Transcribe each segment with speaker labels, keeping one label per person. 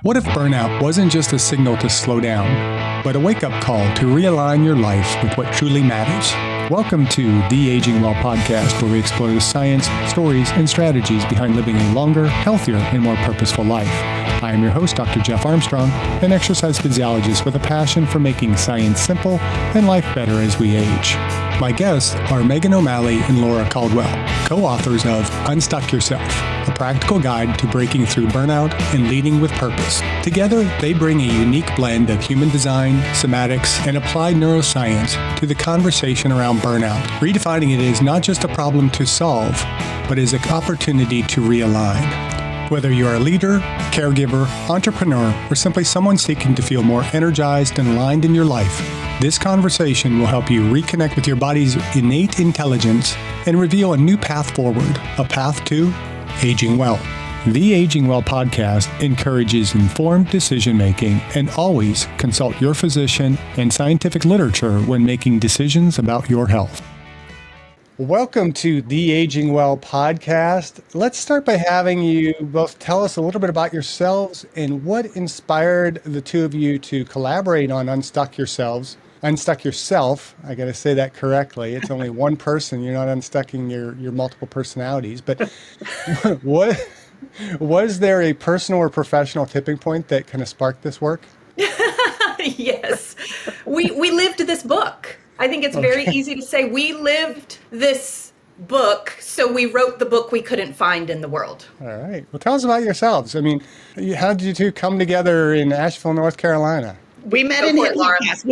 Speaker 1: What if burnout wasn't just a signal to slow down, but a wake-up call to realign your life with what truly matters? Welcome to the Aging Well podcast, where we explore the science, stories, and strategies behind living a longer, healthier, and more purposeful life. I am your host, Dr. Jeff Armstrong, an exercise physiologist with a passion for making science simple and life better as we age. My guests are Meghan and Laura Cardwell, co-authors of Unstuck Yourself, a practical guide to breaking through burnout and leading with purpose. Together, they bring a unique blend of human design, somatics, and applied neuroscience to the conversation around burnout, redefining it as not just a problem to solve, but as an opportunity to realign. Whether you're a leader, caregiver, entrepreneur, or simply someone seeking to feel more energized and aligned in your life, this conversation will help you reconnect with your body's innate intelligence and reveal a new path forward, a path to aging well. The Aging Well podcast encourages informed decision-making and always consult your physician and scientific literature when making decisions about your health. Welcome to the Aging Well podcast. Let's start by having you both tell us a little bit about yourselves and what inspired the two of you to collaborate on Unstuck Yourself. I got to say that correctly. It's only one person. You're not unstucking your multiple personalities. But what was there a personal or professional tipping point that kind of sparked this work?
Speaker 2: Yes. We lived this book. I think it's very easy to say we lived this book, so we wrote the book we couldn't find in the world.
Speaker 1: All right. Well, tell us about yourselves. I mean, how did you two come together in Asheville, North Carolina?
Speaker 3: We met in hip hop class.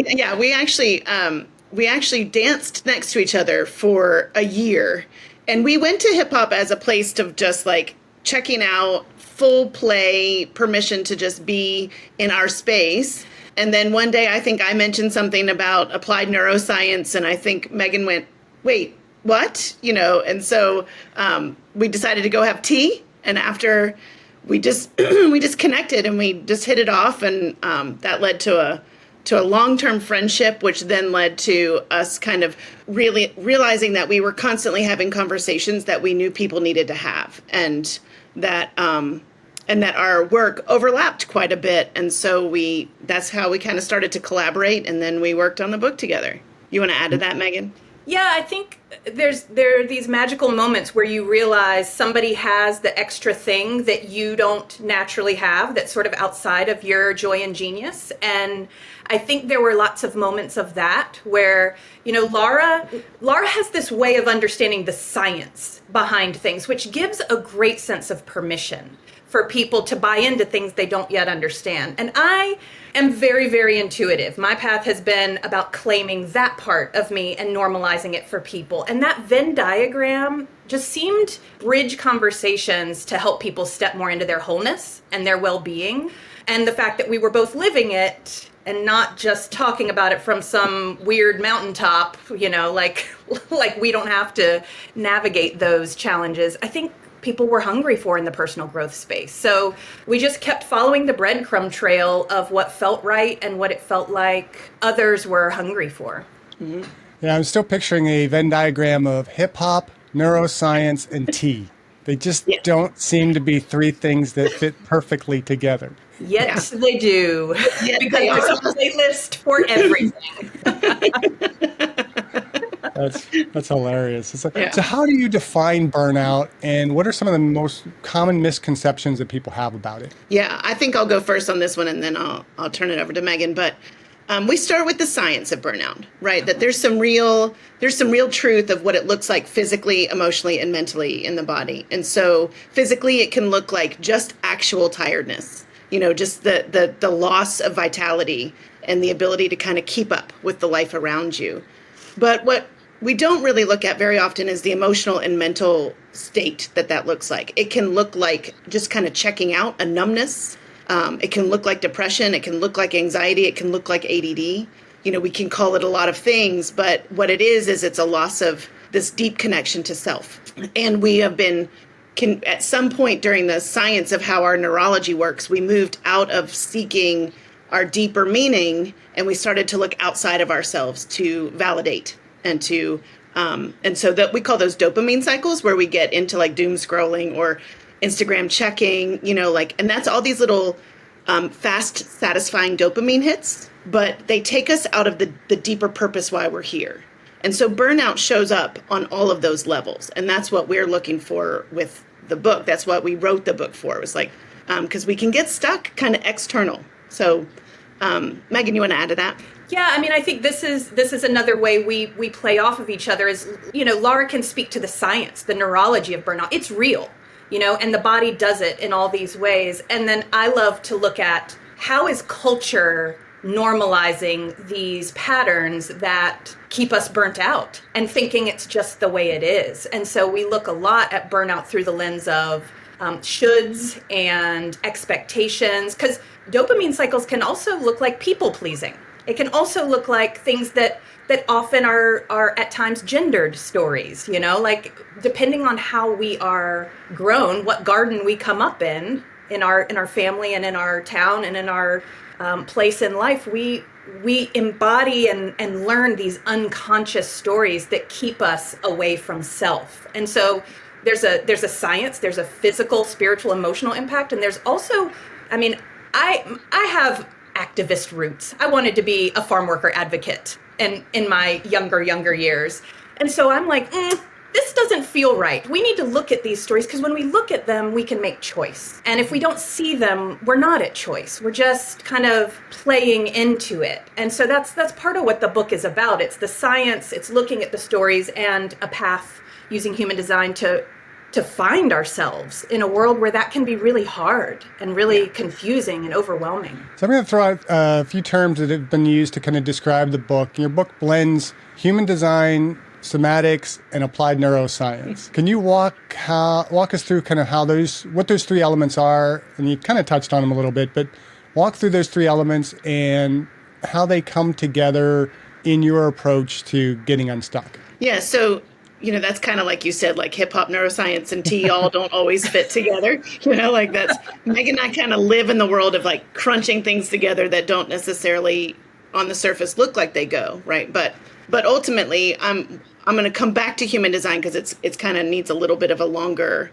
Speaker 3: We actually danced next to each other for a year, and we went to hip hop as a place to just like checking out, full play, permission to just be in our space. And then one day, I think I mentioned something about applied neuroscience, and I think Meghan went, "Wait, what?" And so we decided to go have tea, and after we just connected and we just hit it off, and that led to a long-term friendship, which then led to us kind of really realizing that we were constantly having conversations that we knew people needed to have, and that our work overlapped quite a bit. And so that's how we kind of started to collaborate, and then we worked on the book together. You want to add to that, Meghan?
Speaker 2: Yeah, I think there are these magical moments where you realize somebody has the extra thing that you don't naturally have, that's sort of outside of your joy and genius. And I think there were lots of moments of that where, Laura has this way of understanding the science behind things, which gives a great sense of permission for people to buy into things they don't yet understand. And I am very, very intuitive. My path has been about claiming that part of me and normalizing it for people. And that Venn diagram just seemed bridge conversations to help people step more into their wholeness and their well-being. And the fact that we were both living it and not just talking about it from some weird mountaintop, like we don't have to navigate those challenges, I think people were hungry for in the personal growth space. So we just kept following the breadcrumb trail of what felt right and what it felt like others were hungry for.
Speaker 1: Mm-hmm. Yeah, I'm still picturing a Venn diagram of hip hop, neuroscience, and tea. They just don't seem to be three things that fit perfectly together.
Speaker 2: Yes, they do. Yes, because there's a playlist for everything.
Speaker 1: That's hilarious. So how do you define burnout, and what are some of the most common misconceptions that people have about it?
Speaker 3: Yeah, I think I'll go first on this one, and then I'll turn it over to Meghan. But we start with the science of burnout, right? That there's some real truth of what it looks like physically, emotionally, and mentally in the body. And so physically, it can look like just actual tiredness, just the loss of vitality and the ability to kind of keep up with the life around you. But what we don't really look at very often is the emotional and mental state that looks like. It can look like just kind of checking out, a numbness. It can look like depression. It can look like anxiety. It can look like ADD. We can call it a lot of things, but what it is it's a loss of this deep connection to self. And we have at some point during the science of how our neurology works, we moved out of seeking our deeper meaning, and we started to look outside of ourselves to validate and so that we call those dopamine cycles, where we get into like doom scrolling or Instagram checking, and that's all these little fast, satisfying dopamine hits, but they take us out of the deeper purpose why we're here. And so burnout shows up on all of those levels. And that's what we're looking for with the book. That's what we wrote the book for. It was like, because we can get stuck kind of external. So, Meghan, you want to add to that?
Speaker 2: Yeah, I mean, I think this is another way we play off of each other is, Laura can speak to the science, the neurology of burnout. It's real, and the body does it in all these ways. And then I love to look at how is culture normalizing these patterns that keep us burnt out and thinking it's just the way it is. And so we look a lot at burnout through the lens of shoulds and expectations, because dopamine cycles can also look like people pleasing. It can also look like things that often are at times gendered stories, like depending on how we are grown, what garden we come up in our family and in our town and in our place in life, we embody and learn these unconscious stories that keep us away from self. And so there's a science, there's a physical, spiritual, emotional impact, and there's also, I mean, I have activist roots. I wanted to be a farm worker advocate in my younger years. And so I'm like, this doesn't feel right. We need to look at these stories because when we look at them, we can make choice. And if we don't see them, we're not at choice. We're just kind of playing into it. And so that's part of what the book is about. It's the science, it's looking at the stories and a path using human design to find ourselves in a world where that can be really hard and really confusing and overwhelming.
Speaker 1: So I'm going to throw out a few terms that have been used to kind of describe the book. Your book blends human design, somatics, and applied neuroscience. Can you walk us through kind of what those three elements are? And you kind of touched on them a little bit, but walk through those three elements and how they come together in your approach to getting unstuck.
Speaker 3: Yeah, so that's kind of like you said, like hip hop, neuroscience, and tea all don't always fit together. Like that's Meg and I kind of live in the world of like crunching things together that don't necessarily on the surface look like they go, right? But ultimately, I'm going to come back to human design because it's kind of needs a little bit of a longer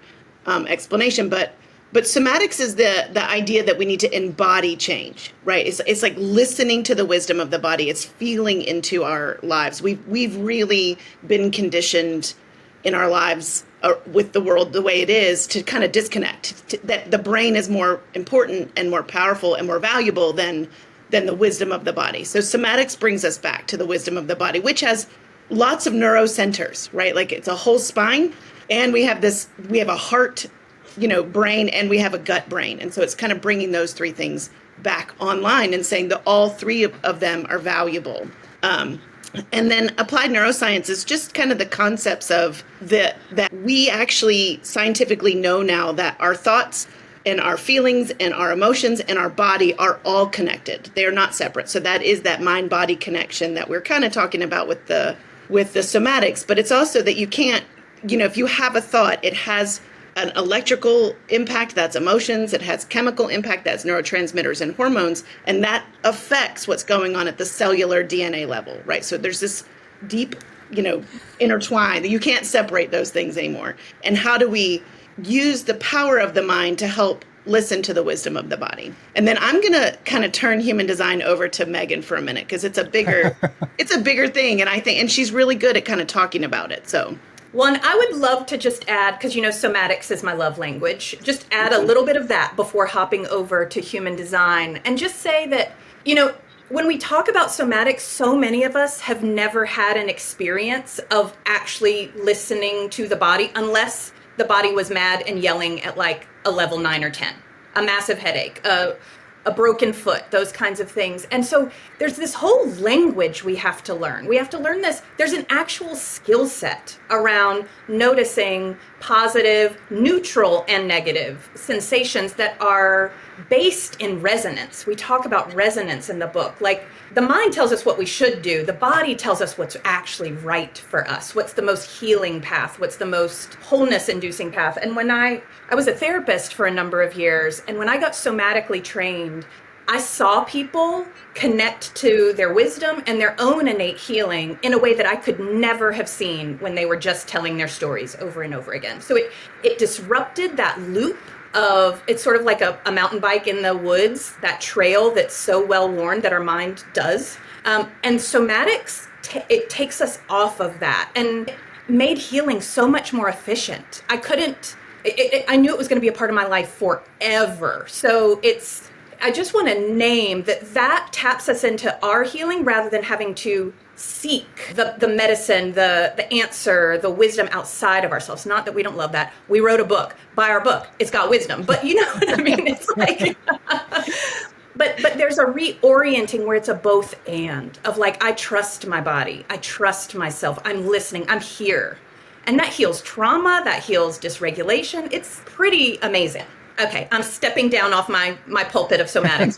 Speaker 3: explanation. But somatics is the idea that we need to embody change, right? It's like listening to the wisdom of the body. It's feeling into our lives. We've really been conditioned in our lives with the world the way it is to kind of disconnect. That the brain is more important and more powerful and more valuable than the wisdom of the body. So somatics brings us back to the wisdom of the body, which has lots of neurocenters, right? Like it's a whole spine, and we have a heart, brain, and we have a gut brain. And so it's kind of bringing those three things back online and saying that all three of them are valuable. And then applied neuroscience is just kind of the concepts of that we actually scientifically know now that our thoughts and our feelings and our emotions and our body are all connected. They are not separate. So that is that mind-body connection that we're kind of talking about with the somatics. But it's also that you can't, if you have a thought, it has an electrical impact, that's emotions. It has chemical impact, that's neurotransmitters and hormones. And that affects what's going on at the cellular DNA level, right? So there's this deep, intertwine that you can't separate those things anymore. And how do we use the power of the mind to help listen to the wisdom of the body? And then I'm going to kind of turn human design over to Meghan for a minute because it's a bigger thing. And she's really good at kind of talking about it. So.
Speaker 2: Well, and I would love to just add, because somatics is my love language, just add a little bit of that before hopping over to human design and just say that, when we talk about somatics, so many of us have never had an experience of actually listening to the body unless the body was mad and yelling at like a level 9 or 10, a massive headache, a broken foot, those kinds of things. And so there's this whole language we have to learn. We have to learn this. There's an actual skill set around noticing positive, neutral, and negative sensations that are based in resonance. We talk about resonance in the book. Like the mind tells us what we should do. The body tells us what's actually right for us. What's the most healing path? What's the most wholeness-inducing path? And when I was a therapist for a number of years, and when I got somatically trained, I saw people connect to their wisdom and their own innate healing in a way that I could never have seen when they were just telling their stories over and over again. So it disrupted that loop of, it's sort of like a mountain bike in the woods, that trail that's so well worn that our mind does. And somatics, it takes us off of that and made healing so much more efficient. I knew it was going to be a part of my life forever. So I just want to name that taps us into our healing rather than having to seek the medicine, the answer, the wisdom outside of ourselves. Not that we don't love that. We wrote a book. Buy our book. It's got wisdom. But you know what I mean? It's like, but there's a reorienting where it's a both and of like, I trust my body. I trust myself. I'm listening. I'm here. And that heals trauma. That heals dysregulation. It's pretty amazing. Okay, I'm stepping down off my pulpit of somatics.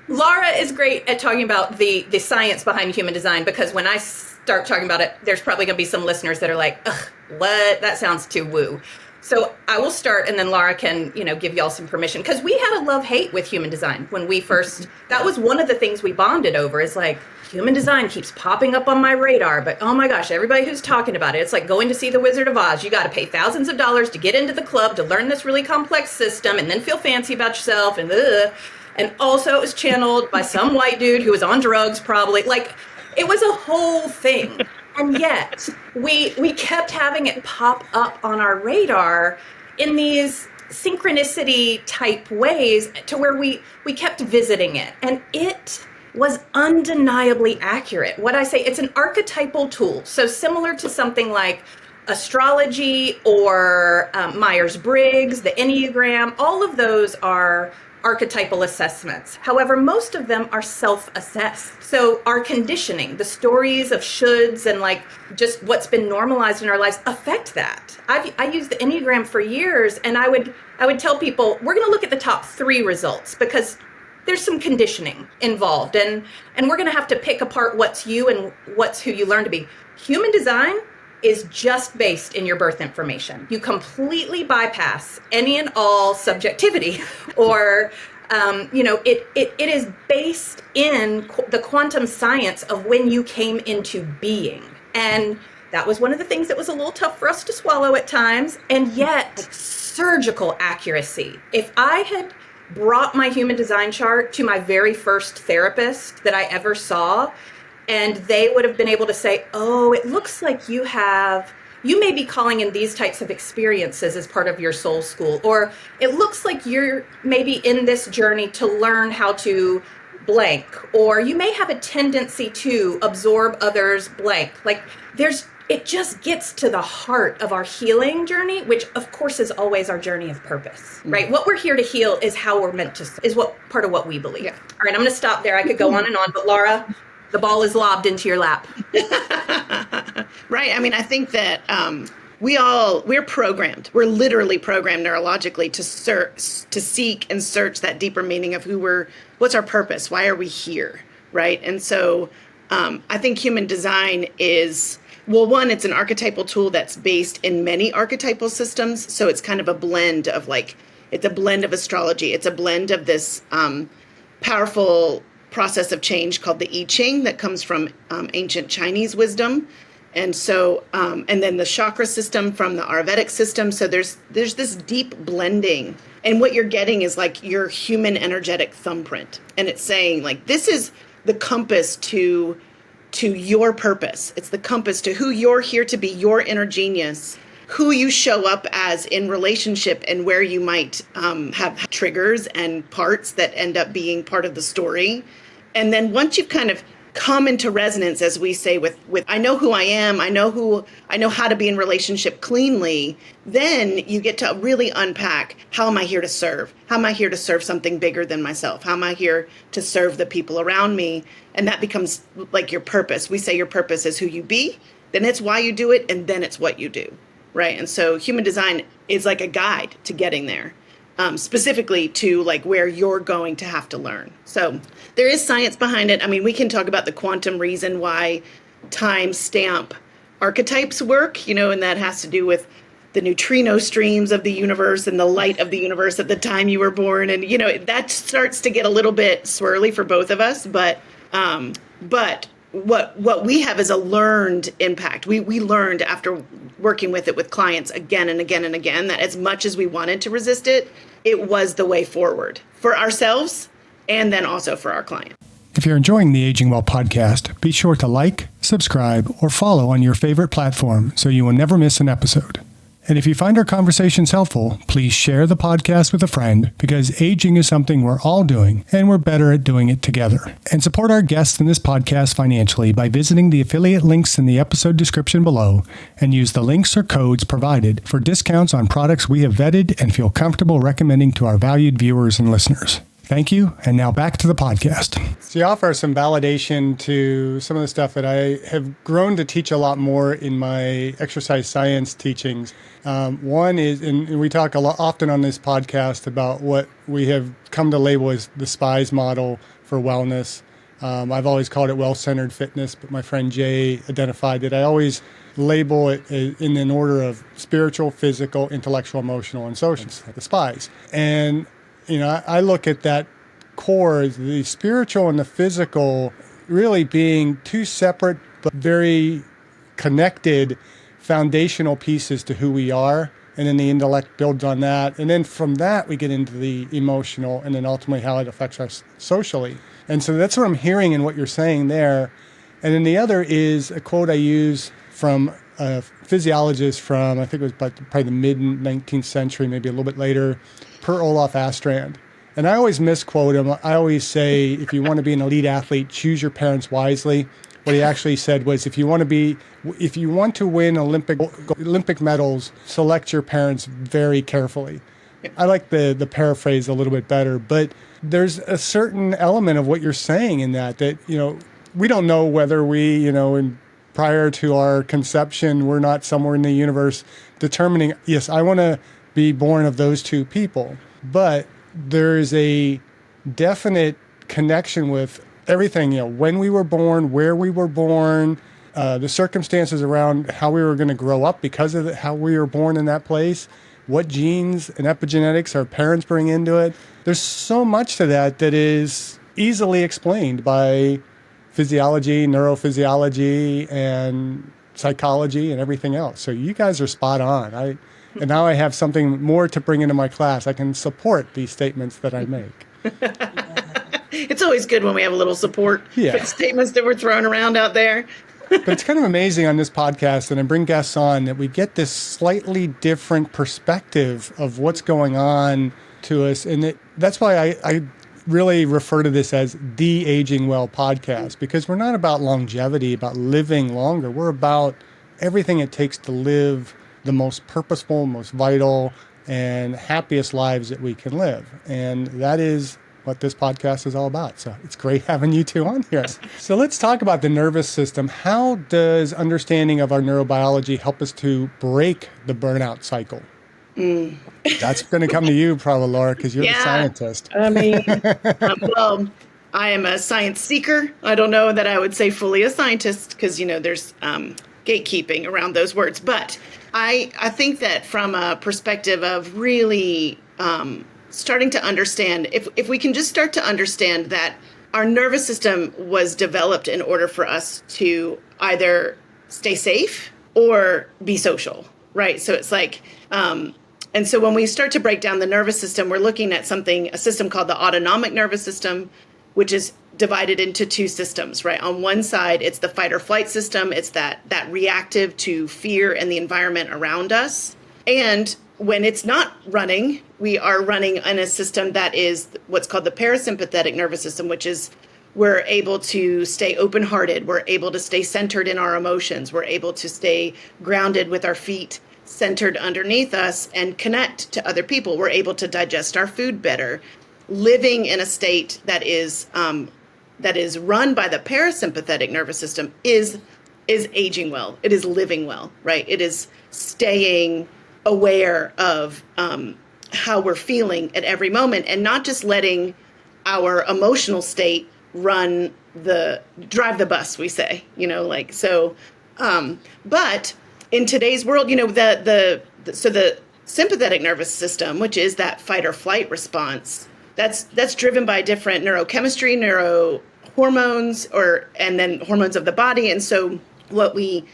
Speaker 2: Laura is great at talking about the science behind human design, because when I start talking about it, there's probably going to be some listeners that are like, ugh, what? That sounds too woo. So I will start, and then Laura can, give y'all some permission, because we had a love-hate with human design when we first, that was one of the things we bonded over, is like, human design keeps popping up on my radar, but oh my gosh, everybody who's talking about it, it's like going to see the Wizard of Oz. You got to pay thousands of dollars to get into the club to learn this really complex system and then feel fancy about yourself and also it was channeled by some white dude who was on drugs probably. Like, it was a whole thing. And yet we kept having it pop up on our radar in these synchronicity type ways to where we kept visiting it. And it was undeniably accurate. What I say, it's an archetypal tool. So similar to something like astrology or Myers-Briggs, the Enneagram, all of those are archetypal assessments. However, most of them are self-assessed. So our conditioning, the stories of shoulds and like just what's been normalized in our lives affect that. I used the Enneagram for years, and I would tell people, we're going to look at the top 3 results because there's some conditioning involved, and we're going to have to pick apart what's you and what's who you learn to be. Human design is just based in your birth information. You completely bypass any and all subjectivity or, it is based in the quantum science of when you came into being. And that was one of the things that was a little tough for us to swallow at times, and yet surgical accuracy. If I had brought my human design chart to my very first therapist that I ever saw, and they would have been able to say, oh, it looks like you may be calling in these types of experiences as part of your soul school, or it looks like you're maybe in this journey to learn how to blank, or you may have a tendency to absorb others blank. Like it just gets to the heart of our healing journey, which of course is always our journey of purpose, right? What we're here to heal is how we're meant to, is what part of what we believe. Yeah. All right, I'm going to stop there. I could go on and on, but Laura, the ball is lobbed into your lap.
Speaker 3: Right. I mean, I think that we're programmed. We're literally programmed neurologically to seek and search that deeper meaning of what's our purpose? Why are we here? Right. And so I think human design is, well, one, it's an archetypal tool that's based in many archetypal systems. So it's kind of a blend of it's a blend of astrology. It's a blend of this powerful process of change called the I Ching that comes from ancient Chinese wisdom. And so, and then the chakra system from the Ayurvedic system. So there's this deep blending. And what you're getting is like your human energetic thumbprint. And it's saying like, this is the compass to your purpose. It's the compass to who you're here to be, your inner genius, who you show up as in relationship, and where you might have triggers and parts that end up being part of the story. And then once you've kind of come into resonance, as we say, with I know who I am, I know how to be in relationship cleanly, then you get to really unpack, how am I here to serve? How am I here to serve something bigger than myself? How am I here to serve the people around me? And that becomes like your purpose. We say your purpose is who you be, then it's why you do it, and then it's what you do, right? And so human design is like a guide to getting there. Specifically to like where you're going to have to learn. So there is science behind it. I mean, we can talk about the quantum reason why time stamp archetypes work, and that has to do with the neutrino streams of the universe and the light of the universe at the time you were born. And, that starts to get a little bit swirly for both of us. But what we have is a learned impact. We learned after working with it with clients again and again and again that as much as we wanted to resist it, it was the way forward for ourselves and then also for our client.
Speaker 1: If you're enjoying the Aging Well podcast, be sure to like, subscribe, or follow on your favorite platform so you will never miss an episode. And if you find our conversations helpful, please share the podcast with a friend because aging is something we're all doing and we're better at doing it together. And support our guests in this podcast financially by visiting the affiliate links in the episode description below and use the links or codes provided for discounts on products we have vetted and feel comfortable recommending to our valued viewers and listeners. Thank you, and now back to the podcast. So you offer some validation to some of the stuff that I have grown to teach a lot more in my exercise science teachings. One is, and we talk a lot often on this podcast about what we have come to label as the SPIES model for wellness. I've always called it well-centered fitness, but my friend Jay identified that I always label it in an order of spiritual, physical, intellectual, emotional, and social, the SPIES. And I look at that core, the spiritual and the physical, really being two separate but very connected foundational pieces to who we are. And then the intellect builds on that. And then from that, we get into the emotional and then ultimately how it affects us socially. And so that's what I'm hearing in what you're saying there. And then the other is a quote I use from a physiologist from, I think it was probably the mid-19th century, maybe a little bit later, Per Olaf Astrand. And I always misquote him. I always say, if you want to be an elite athlete, choose your parents wisely. What he actually said was, if you want to win Olympic medals, select your parents very carefully. I like the paraphrase a little bit better, but there's a certain element of what you're saying in that we don't know whether prior to our conception, we're not somewhere in the universe determining, yes, I want to be born of those two people. But there is a definite connection with everything, when we were born, where we were born, the circumstances around how we were going to grow up because of how we were born in that place, what genes and epigenetics our parents bring into it. There's so much to that is easily explained by physiology, neurophysiology, and psychology and everything else. So you guys are spot on. And now I have something more to bring into my class. I can support these statements that I make.
Speaker 3: It's always good when we have a little support for the statements that we're throwing around out there.
Speaker 1: But it's kind of amazing on this podcast, and I bring guests on, that we get this slightly different perspective of what's going on to us. And that's why I really refer to this as the Aging Well podcast, because we're not about longevity, about living longer. We're about everything it takes to live the most purposeful, most vital, and happiest lives that we can live. And that is what this podcast is all about. So it's great having you two on here. So let's talk about the nervous system. How does understanding of our neurobiology help us to break the burnout cycle? That's going to come to you, probably, Laura, because you're the scientist.
Speaker 3: I mean, well, I am a science seeker. I don't know that I would say fully a scientist because, there's gatekeeping around those words. But I think that from a perspective of really starting to understand, if we can just start to understand that our nervous system was developed in order for us to either stay safe or be social, right? So it's like, and so when we start to break down the nervous system, we're looking at a system called the autonomic nervous system, which is divided into two systems, right? On one side, it's the fight or flight system. It's that reactive to fear and the environment around us. And when it's not running, we are running in a system that is what's called the parasympathetic nervous system, which is we're able to stay open-hearted. We're able to stay centered in our emotions. We're able to stay grounded with our feet centered underneath us and connect to other people. We're able to digest our food better. Living in a state that is run by the parasympathetic nervous system is aging well. It is living well, right? It is staying aware of how we're feeling at every moment and not just letting our emotional state drive the bus, we say, but in today's world, the sympathetic nervous system, which is that fight or flight response, that's driven by different neurochemistry, hormones and then hormones of the body. And so what we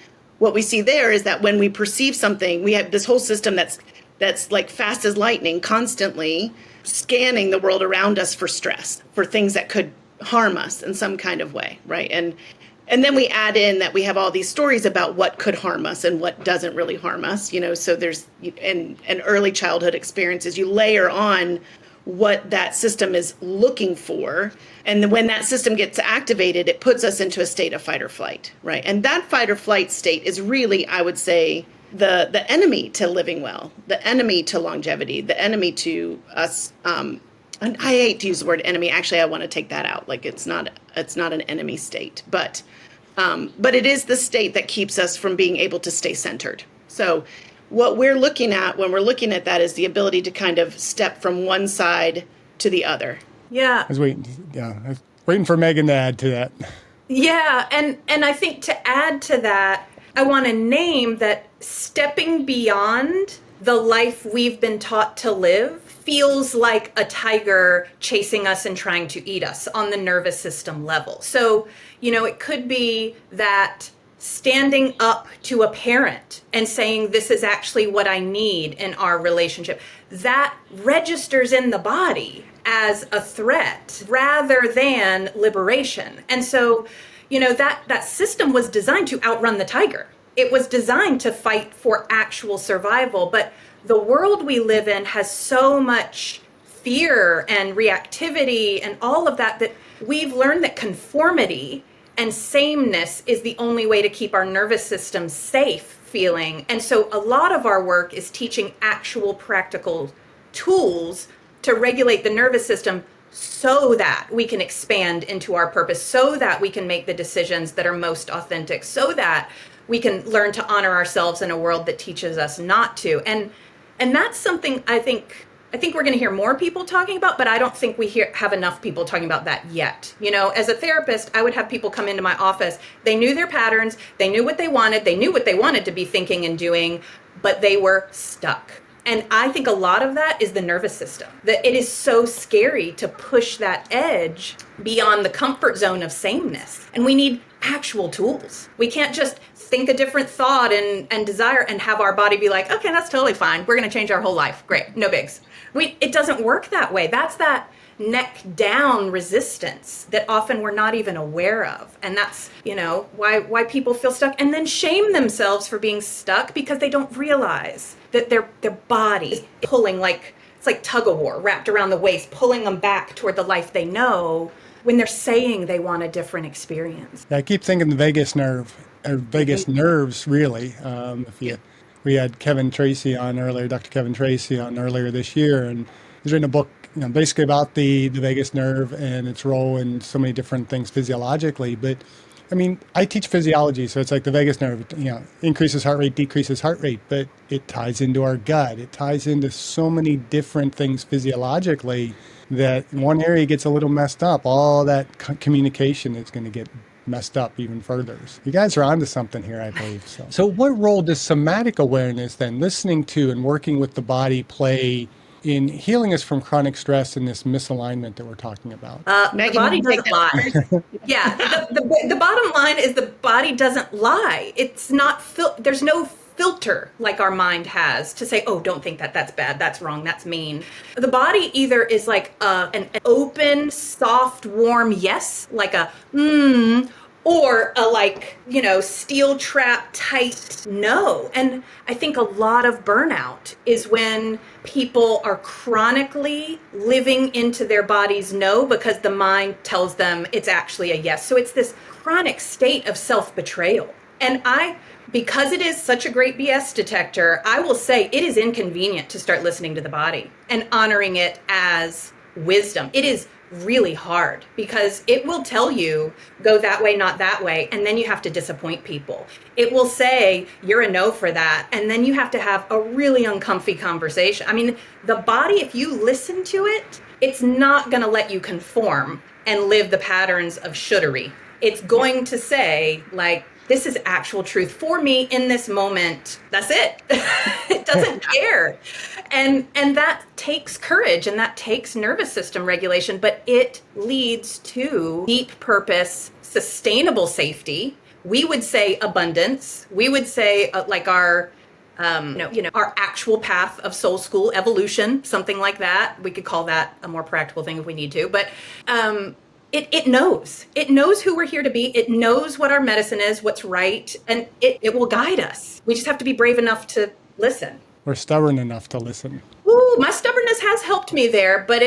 Speaker 3: see there is that when we perceive something, we have this whole system that's like fast as lightning, constantly scanning the world around us for stress, for things that could harm us in some kind of way, right? And then we add in that we have all these stories about what could harm us and what doesn't really harm us, so there's an early childhood experiences, you layer on what that system is looking for. And then when that system gets activated, it puts us into a state of fight or flight, right? And that fight or flight state is really, I would say, the enemy to living well, the enemy to longevity, the enemy to us. And I hate to use the word enemy. Actually, I want to take that out. Like it's not an enemy state, but it is the state that keeps us from being able to stay centered. So what we're looking at when we're looking at that is the ability to kind of step from one side to the other.
Speaker 2: Yeah.
Speaker 1: I was waiting for Meghan to add to that.
Speaker 2: Yeah, and I think to add to that, I want to name that stepping beyond the life we've been taught to live feels like a tiger chasing us and trying to eat us on the nervous system level. So, it could be that standing up to a parent and saying, this is actually what I need in our relationship, that registers in the body as a threat rather than liberation. And so, that system was designed to outrun the tiger. It was designed to fight for actual survival. But the world we live in has so much fear and reactivity and all of that we've learned that conformity and sameness is the only way to keep our nervous system safe feeling. And so a lot of our work is teaching actual practical tools to regulate the nervous system so that we can expand into our purpose, so that we can make the decisions that are most authentic, so that we can learn to honor ourselves in a world that teaches us not to. And that's something I think we're going to hear more people talking about, but I don't think we have enough people talking about that yet. As a therapist, I would have people come into my office. They knew their patterns. They knew what they wanted to be thinking and doing, but they were stuck. And I think a lot of that is the nervous system, that it is so scary to push that edge beyond the comfort zone of sameness. And we need actual tools. We can't just think a different thought and desire and have our body be like, okay, that's totally fine. We're going to change our whole life. Great. No bigs. It doesn't work that way. That's that neck down resistance that often we're not even aware of. And that's, why people feel stuck and then shame themselves for being stuck because they don't realize that their body is pulling it's like tug of war wrapped around the waist, pulling them back toward the life they know when they're saying they want a different experience.
Speaker 1: Yeah, I keep thinking the vagus nerve, or vagus nerves, really. We had Kevin Tracy on earlier, Dr. Kevin Tracy on earlier this year, and he's written a book, basically about the vagus nerve and its role in so many different things physiologically. But I teach physiology, so it's like the vagus nerve, increases heart rate, decreases heart rate, but it ties into our gut. It ties into so many different things physiologically that one area gets a little messed up. All that communication is going to get messed up even further. You guys are onto something here, I believe. So what role does somatic awareness, then, listening to and working with the body, play in healing us from chronic stress and this misalignment that we're talking about?
Speaker 2: The body doesn't lie. Yeah, the bottom line is the body doesn't lie. It's not, there's no filter like our mind has to say, oh, don't think that, that's bad, that's wrong, that's mean. The body either is like an open, soft, warm yes, like a or a steel trap tight no. And I think a lot of burnout is when people are chronically living into their body's no because the mind tells them it's actually a yes. So it's this chronic state of self-betrayal. And because it is such a great BS detector, I will say it is inconvenient to start listening to the body and honoring it as wisdom. It is really hard because it will tell you go that way, not that way, and then you have to disappoint people. It will say you're a no for that, and then you have to have a really uncomfy conversation. The body, if you listen to it, it's not going to let you conform and live the patterns of shouldery. It's going to say, this is actual truth for me in this moment. That's it. It doesn't care. And that takes courage, and that takes nervous system regulation, but it leads to deep purpose, sustainable safety. We would say abundance. We would say like our our actual path of soul school evolution, something like that. We could call that a more practical thing if we need to, but it knows who we're here to be. It knows what our medicine is, what's right, and it will guide us. We just have to be brave enough to listen.
Speaker 1: We're stubborn enough to listen.
Speaker 2: Ooh, my stubbornness has helped me there, but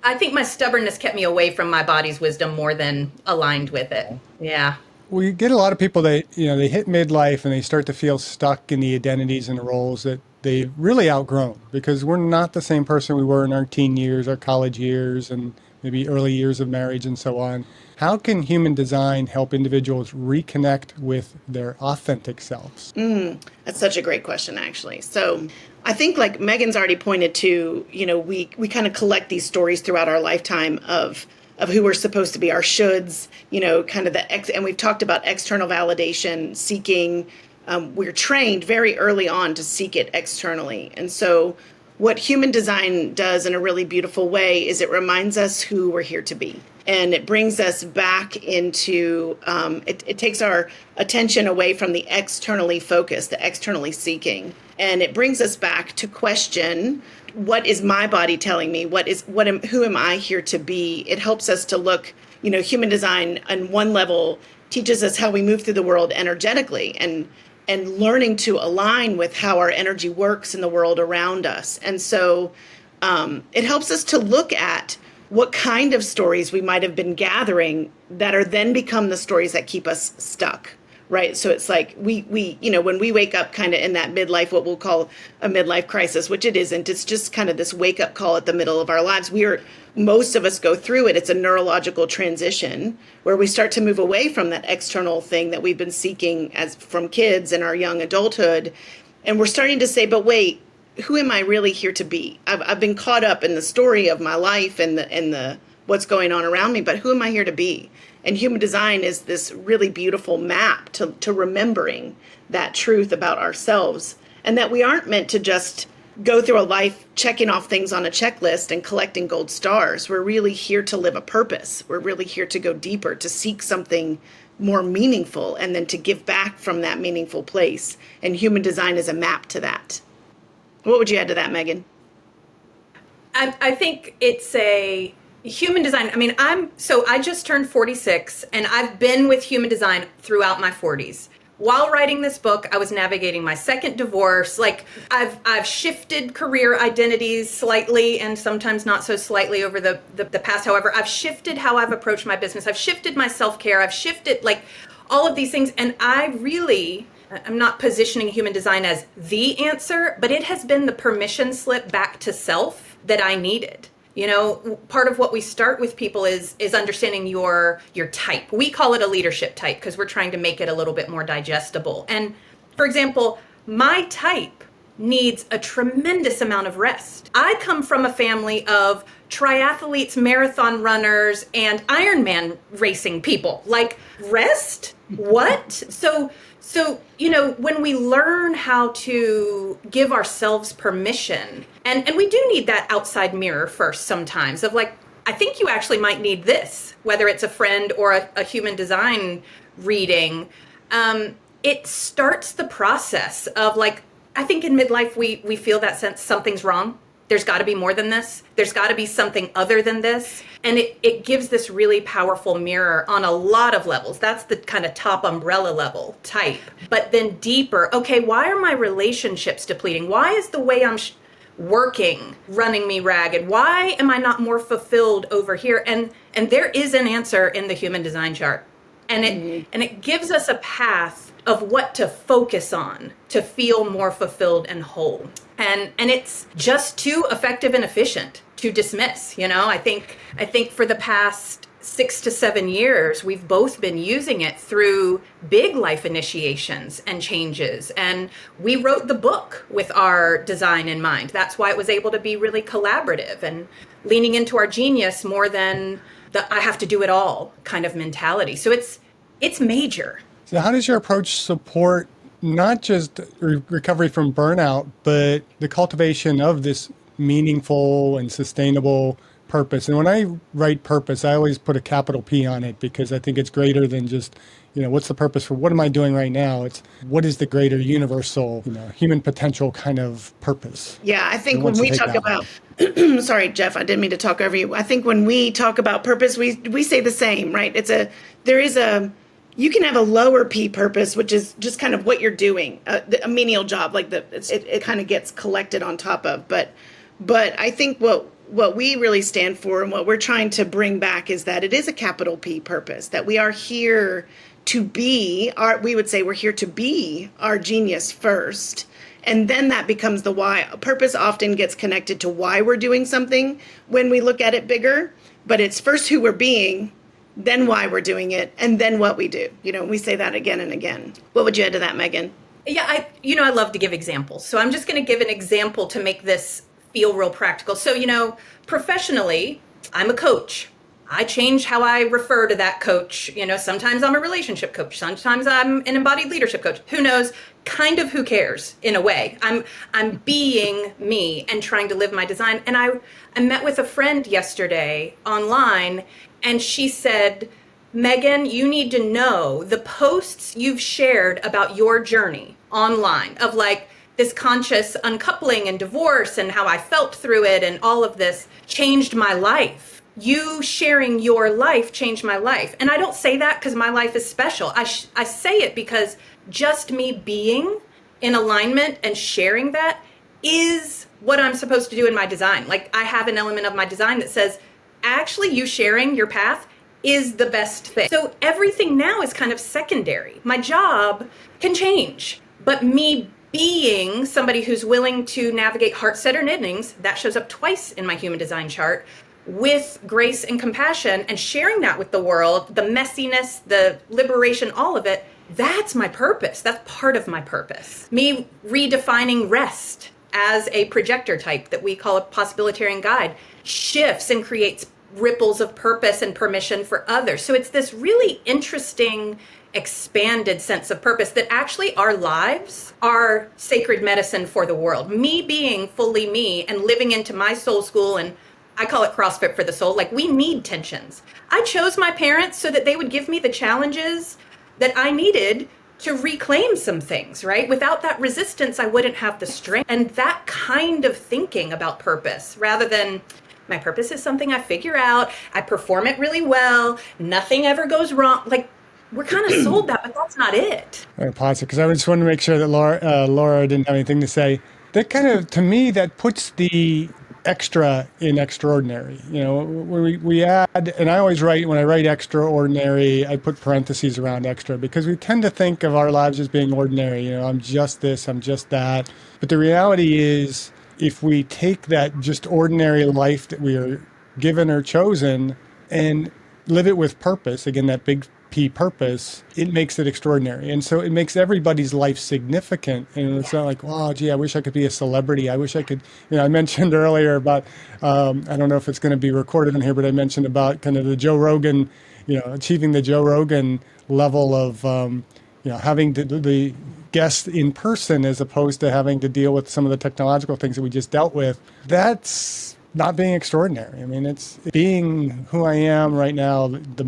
Speaker 2: I think my stubbornness kept me away from my body's wisdom more than aligned with it. Yeah.
Speaker 1: We get a lot of people that, they hit midlife and they start to feel stuck in the identities and the roles that they've really outgrown, because we're not the same person we were in our teen years, our college years, and maybe early years of marriage and so on. How can human design help individuals reconnect with their authentic selves?
Speaker 3: That's such a great question, actually. So I think, like Megan's already pointed to, we kind of collect these stories throughout our lifetime of who we're supposed to be, our shoulds, kind of and we've talked about external validation, seeking. We're trained very early on to seek it externally. And so what human design does in a really beautiful way is it reminds us who we're here to be. And it brings us back into, it takes our attention away from the externally focused, the externally seeking. And it brings us back to question, what is my body telling me? Who am I here to be? It helps us to look, human design on one level teaches us how we move through the world energetically and learning to align with how our energy works in the world around us. And so it helps us to look at what kind of stories we might have been gathering that are then become the stories that keep us stuck, right? So it's like we when we wake up kind of in that midlife, what we'll call a midlife crisis, which it isn't, it's just kind of this wake up call at the middle of our lives. Most of us go through it. It's a neurological transition where we start to move away from that external thing that we've been seeking from kids and our young adulthood. And we're starting to say, but wait, who am I really here to be? I've been caught up in the story of my life and the what's going on around me, but who am I here to be? And human design is this really beautiful map to remembering that truth about ourselves, and that we aren't meant to just go through a life checking off things on a checklist and collecting gold stars. We're really here to live a purpose. We're really here to go deeper, to seek something more meaningful, and then to give back from that meaningful place. And human design is a map to that. What would you add to that, Megan?
Speaker 2: I think it's a human design. I mean, I just turned 46, and I've been with human design throughout my 40s. While writing this book, I was navigating my second divorce. Like I've shifted career identities slightly, and sometimes not so slightly over the past. However, I've shifted how I've approached my business. I've shifted my self-care. I've shifted like all of these things. And I'm not positioning human design as the answer, but it has been the permission slip back to self that I needed. Part of what we start with people is understanding your type. We call it a leadership type because we're trying to make it a little bit more digestible. And for example, my type needs a tremendous amount of rest. I come from a family of triathletes, marathon runners, and Ironman racing people. Like, rest? What? So when we learn how to give ourselves permission, and we do need that outside mirror first sometimes of like, I think you actually might need this, whether it's a friend or a human design reading. It starts the process of like, I think in midlife, we feel that sense something's wrong. There's got to be more than this. There's got to be something other than this. And it gives this really powerful mirror on a lot of levels. That's the kind of top umbrella level type. But then deeper, okay, why are my relationships depleting? Why is the way I'm working running me ragged? Why am I not more fulfilled over here? And there is an answer in the human design chart. And it gives us a path of what to focus on to feel more fulfilled and whole. And it's just too effective and efficient to dismiss. I think for the past 6 to 7 years, we've both been using it through big life initiations and changes. And we wrote the book with our design in mind. That's why it was able to be really collaborative and leaning into our genius more than the I have to do it all kind of mentality. So it's major.
Speaker 1: So how does your approach support not just recovery from burnout, but the cultivation of this meaningful and sustainable purpose? And when I write purpose, I always put a capital P on it because I think it's greater than just, what's the purpose for what am I doing right now? It's what is the greater universal, human potential kind of purpose?
Speaker 3: Yeah, I think when we talk about, sorry, Jeff, I didn't mean to talk over you. I think when we talk about purpose, we say the same, right? You can have a lower P purpose, which is just kind of what you're doing, a menial job, like it kind of gets collected on top of. But I think what we really stand for and what we're trying to bring back is that it is a capital P purpose, that we are here to be we would say we're here to be our genius first. And then that becomes the why. Purpose often gets connected to why we're doing something when we look at it bigger, but it's first who we're being, then why we're doing it, and then what we do. We say that again and again. What would you add to that, Meghan?
Speaker 2: Yeah, I love to give examples. So I'm just going to give an example to make this feel real practical. So, professionally, I'm a coach. I change how I refer to that coach. Sometimes I'm a relationship coach. Sometimes I'm an embodied leadership coach. Who knows? Kind of who cares in a way. I'm being me and trying to live my design. And I met with a friend yesterday online, and she said, Meghan, you need to know the posts you've shared about your journey online of like this conscious uncoupling and divorce and how I felt through it and all of this changed my life. You sharing your life changed my life. And I don't say that because my life is special. I say it because just me being in alignment and sharing that is what I'm supposed to do in my design. Like I have an element of my design that says, actually you sharing your path is the best thing. So everything now is kind of secondary. My job can change, but me being somebody who's willing to navigate heart-centered endings, that shows up twice in my human design chart, with grace and compassion and sharing that with the world, the messiness, the liberation, all of it, that's my purpose. That's part of my purpose. Me redefining rest as a projector type that we call a possibilitarian guide shifts and creates ripples of purpose and permission for others. So it's this really interesting expanded sense of purpose that actually our lives are sacred medicine for the world. Me being fully me and living into my soul school, and I call it CrossFit for the soul. Like we need tensions. I chose my parents so that they would give me the challenges that I needed to reclaim some things, right? Without that resistance, I wouldn't have the strength. And that kind of thinking about purpose rather than my purpose is something I figure out, I perform it really well, nothing ever goes wrong. Like we're kind of sold that, but that's not it.
Speaker 1: All right, pause it, because I just wanted to make sure that Laura didn't have anything to say. That kind of, to me, that puts the extra in extraordinary. When we add, and I always write, when I write extraordinary, I put parentheses around extra because we tend to think of our lives as being ordinary. I'm just this, I'm just that. But the reality is, if we take that just ordinary life that we are given or chosen and live it with purpose, again, that big P purpose, it makes it extraordinary. And so it makes everybody's life significant. And it's not like, wow, gee, I wish I could be a celebrity. I wish I could, I mentioned earlier about, I don't know if it's going to be recorded in here, but I mentioned about kind of the Joe Rogan, achieving the Joe Rogan level of, having the guest in person as opposed to having to deal with some of the technological things that we just dealt with. That's not being extraordinary. I mean, it's being who I am right now, with the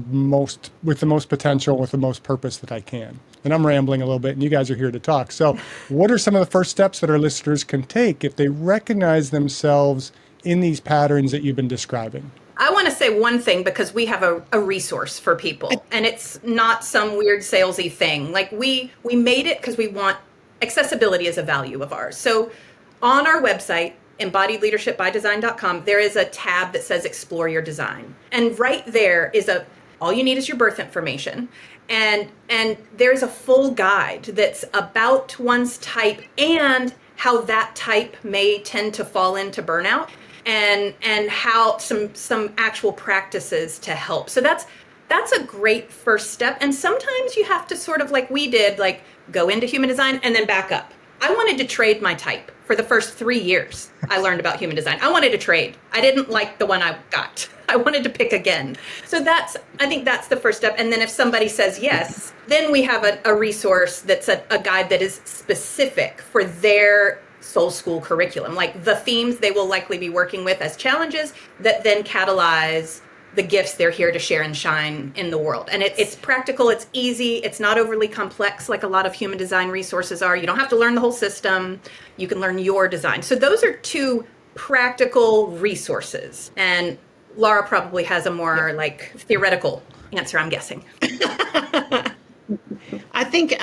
Speaker 1: most potential, with the most purpose that I can. And I'm rambling a little bit, and you guys are here to talk. So what are some of the first steps that our listeners can take if they recognize themselves in these patterns that you've been describing?
Speaker 2: I want to say one thing because we have a resource for people, and it's not some weird salesy thing. Like we made it because we want accessibility as a value of ours. So on our website, embodiedleadershipbydesign.com, there is a tab that says explore your design. And right there is all you need is your birth information. And there's a full guide that's about one's type and how that type may tend to fall into burnout. And how some actual practices to help. So that's a great first step. And sometimes you have to sort of like we did, like go into human design and then back up. I wanted to trade my type. for the first 3 years, I learned about human design. I wanted to trade. I didn't like the one I got. I wanted to pick again. So I think that's the first step. And then if somebody says yes, then we have a resource that's a guide that is specific for their soul school curriculum, like the themes they will likely be working with as challenges that then catalyze the gifts they're here to share and shine in the world. And it's practical, it's easy, it's not overly complex like a lot of human design resources are. You don't have to learn the whole system. You can learn your design. So those are two practical resources. And Laura probably has a more like theoretical answer, I'm guessing.
Speaker 3: I think,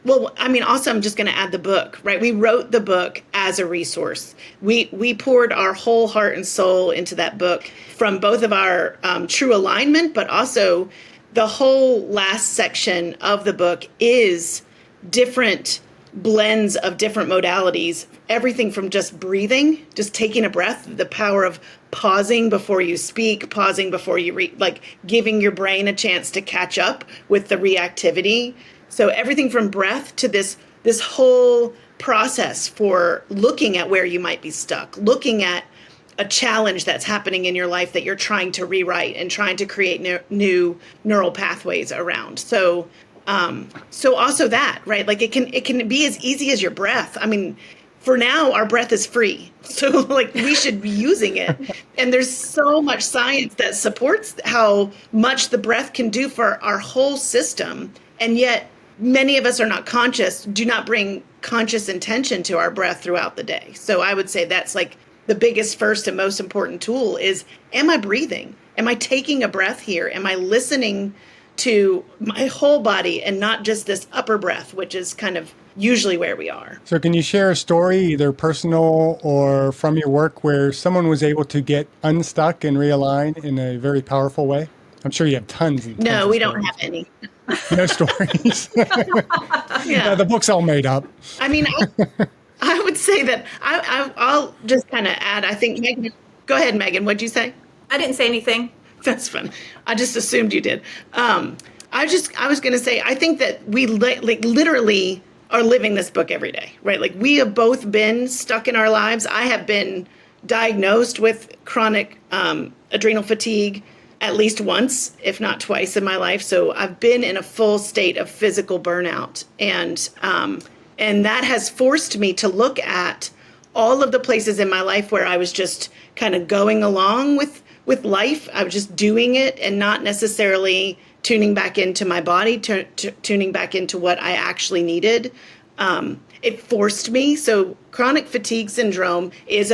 Speaker 3: well, I mean, also, I'm just going to add the book, right? We wrote the book as a resource. We poured our whole heart and soul into that book from both of our true alignment, but also the whole last section of the book is different blends of different modalities, everything from just breathing, just taking a breath, the power of pausing before you speak, pausing before you like giving your brain a chance to catch up with the reactivity. So everything from breath to this whole process for looking at where you might be stuck, looking at a challenge that's happening in your life that you're trying to rewrite and trying to create new neural pathways around. So also that, right? Like it can be as easy as your breath. I mean, for now, our breath is free. So like we should be using it. And there's so much science that supports how much the breath can do for our whole system. And yet many of us are not conscious, do not bring conscious intention to our breath throughout the day. So I would say that's like the biggest, first and most important tool is, am I breathing? Am I taking a breath here? Am I listening to my whole body and not just this upper breath, which is kind of usually where we are.
Speaker 1: So can you share a story, either personal or from your work, where someone was able to get unstuck and realign in a very powerful way? I'm sure you have tons and tons
Speaker 3: No,
Speaker 1: of
Speaker 3: we
Speaker 1: stories.
Speaker 3: don't have any.
Speaker 1: No stories.
Speaker 3: Yeah.
Speaker 1: The book's all made up.
Speaker 3: I mean, I would say that I'll just kind of add, I think, Megan, go ahead, Megan, what'd you say?
Speaker 2: I didn't say anything.
Speaker 3: That's fun. I just assumed you did. I was going to say, I think that we literally are living this book every day, right? Like we have both been stuck in our lives. I have been diagnosed with chronic adrenal fatigue at least once, if not twice in my life. So I've been in a full state of physical burnout. And that has forced me to look at all of the places in my life where I was just kind of going along with life. I was just doing it and not necessarily tuning back into my body, tuning back into what I actually needed. It forced me. So chronic fatigue syndrome is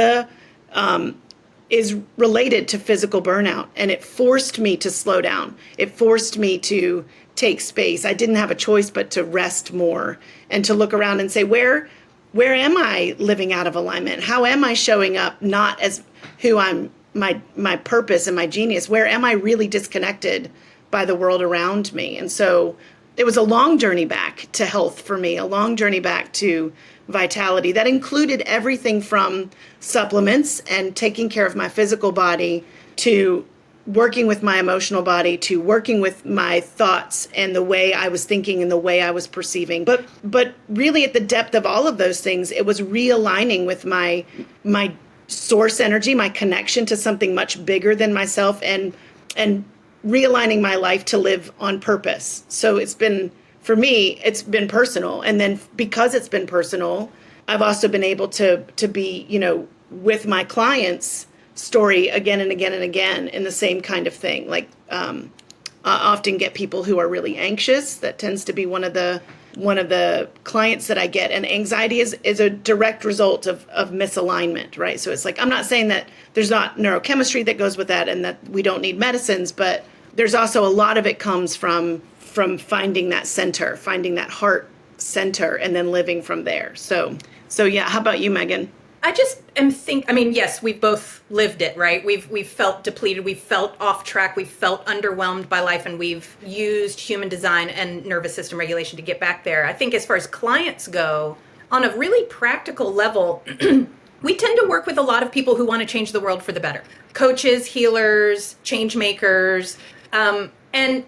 Speaker 3: related to physical burnout, and it forced me to slow down. It forced me to take space. I didn't have a choice but to rest more and to look around and say, where am I living out of alignment? How am I showing up not as who I'm, my purpose and my genius? Where am I really disconnected by the world around me? And so it was a long journey back to health for me, a long journey back to vitality that included everything from supplements and taking care of my physical body to working with my emotional body to working with my thoughts and the way I was thinking and the way I was perceiving. But really at the depth of all of those things, it was realigning with my source energy, my connection to something much bigger than myself, and realigning my life to live on purpose. So for me, it's been personal. And then because it's been personal, I've also been able to be, with my clients' story again and again and again in the same kind of thing. Like I often get people who are really anxious. That tends to be one of the clients that I get. And anxiety is a direct result of misalignment, right? So it's like, I'm not saying that there's not neurochemistry that goes with that and that we don't need medicines, but there's also a lot of it comes from finding that center, finding that heart center, and then living from there. So yeah, how about you, Megan?
Speaker 2: I just yes, we've both lived it, right? We've felt depleted, we've felt off track, we've felt underwhelmed by life, and we've used human design and nervous system regulation to get back there. I think as far as clients go, on a really practical level, we tend to work with a lot of people who want to change the world for the better. Coaches, healers, change makers. And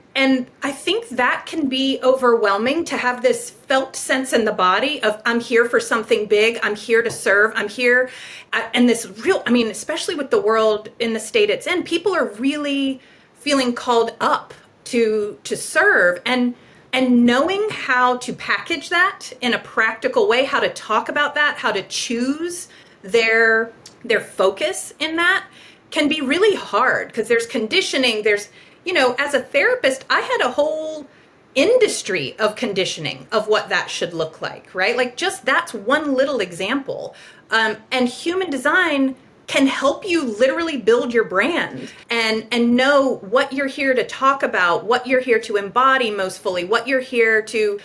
Speaker 2: I think that can be overwhelming to have this felt sense in the body of I'm here for something big, I'm here to serve, I'm here. And this real, I mean, especially with the world in the state it's in, people are really feeling called up to serve, and knowing how to package that in a practical way, how to talk about that, how to choose their focus in that can be really hard, because there's conditioning, there's, as a therapist, I had a whole industry of conditioning of what that should look like, right? Like, just that's one little example. And human design can help you literally build your brand and know what you're here to talk about, what you're here to embody most fully, what you're here to,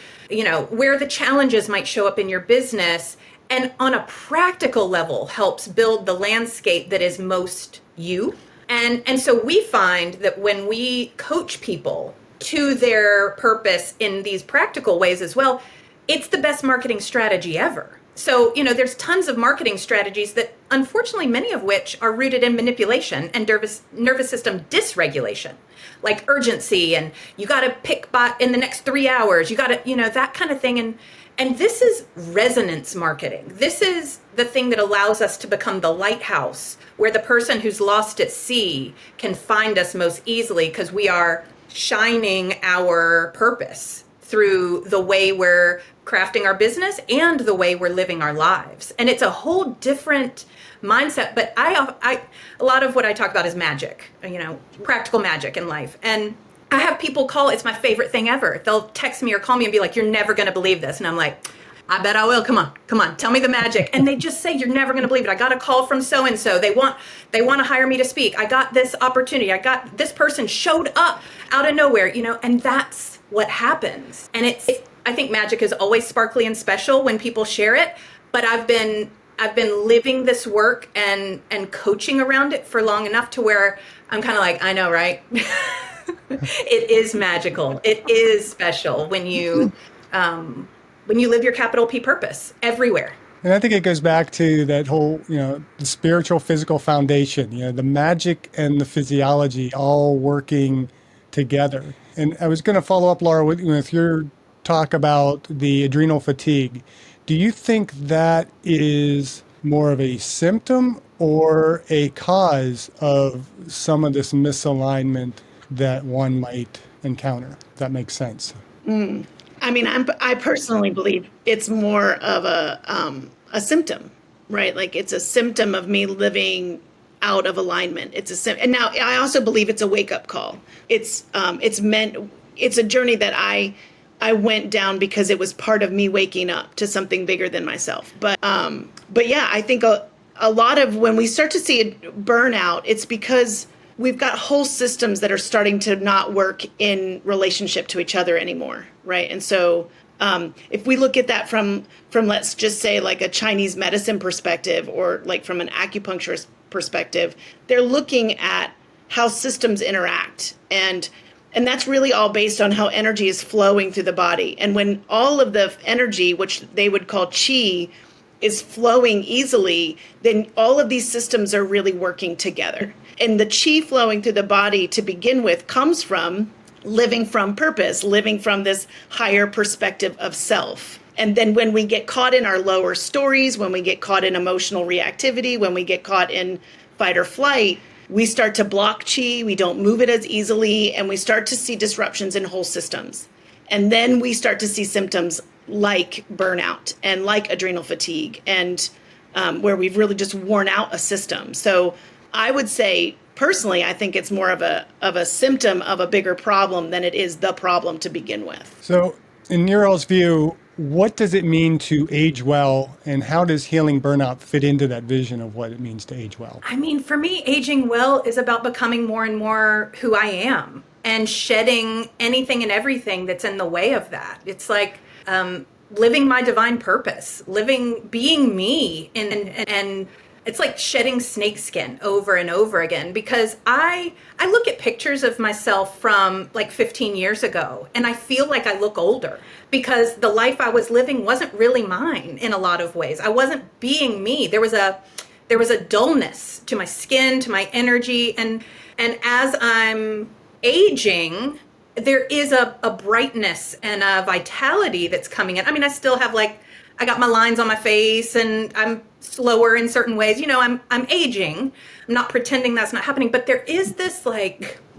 Speaker 2: where the challenges might show up in your business. And on a practical level, helps build the landscape that is most you. And so we find that when we coach people to their purpose in these practical ways as well, it's the best marketing strategy ever. So, there's tons of marketing strategies that, unfortunately, many of which are rooted in manipulation and nervous system dysregulation, like urgency, and you got to pick in the next 3 hours, you got to, that kind of thing. And this is resonance marketing. This is the thing that allows us to become the lighthouse where the person who's lost at sea can find us most easily, because we are shining our purpose through the way we're crafting our business and the way we're living our lives. And it's a whole different mindset. But a lot of what I talk about is magic, practical magic in life. And I have people call, it's my favorite thing ever. They'll text me or call me and be like, you're never going to believe this. And I'm like, I bet I will. Come on, tell me the magic. And they just say, you're never going to believe it. I got a call from so-and-so. They want to hire me to speak. I got this opportunity. I got this person showed up out of nowhere, and that's what happens. And I think magic is always sparkly and special when people share it. But I've been living this work and coaching around it for long enough to where I'm kind of like, I know, right? It is magical. It is special when you live your capital P purpose everywhere.
Speaker 1: And I think it goes back to that whole, the spiritual, physical foundation, the magic and the physiology all working together. And I was going to follow up, Laura, with your talk about the adrenal fatigue. Do you think that is more of a symptom or a cause of some of this misalignment that one might encounter? If that makes sense.
Speaker 3: I mean, I personally believe it's more of a symptom, right? Like, it's a symptom of me living out of alignment. And now I also believe it's a wake up call. It's a journey that I went down because it was part of me waking up to something bigger than myself. But yeah, I think a lot of when we start to see burnout, it's because we've got whole systems that are starting to not work in relationship to each other anymore, right? And so if we look at that from let's just say like a Chinese medicine perspective, or like from an acupuncturist perspective, they're looking at how systems interact. And that's really all based on how energy is flowing through the body. And when all of the energy, which they would call chi, is flowing easily, then all of these systems are really working together. And the chi flowing through the body to begin with comes from living from purpose, living from this higher perspective of self. And then when we get caught in our lower stories, when we get caught in emotional reactivity, when we get caught in fight or flight, we start to block chi, we don't move it as easily, and we start to see disruptions in whole systems. And then we start to see symptoms like burnout and like adrenal fatigue, and where we've really just worn out a system. So I would say, personally, I think it's more of a symptom of a bigger problem than it is the problem to begin with.
Speaker 1: So in Neural's view, what does it mean to age well, and how does healing burnout fit into that vision of what it means to age well?
Speaker 2: I mean, for me, aging well is about becoming more and more who I am and shedding anything and everything that's in the way of that. It's like living my divine purpose, being me, and it's like shedding snakeskin over and over again, because I look at pictures of myself from like 15 years ago and I feel like I look older because the life I was living wasn't really mine in a lot of ways. I wasn't being me. There was a dullness to my skin, to my energy, and as I'm aging, there is a brightness and a vitality that's coming in. I mean, I still have I got my lines on my face and I'm slower in certain ways. I'm aging. I'm not pretending that's not happening, but there is this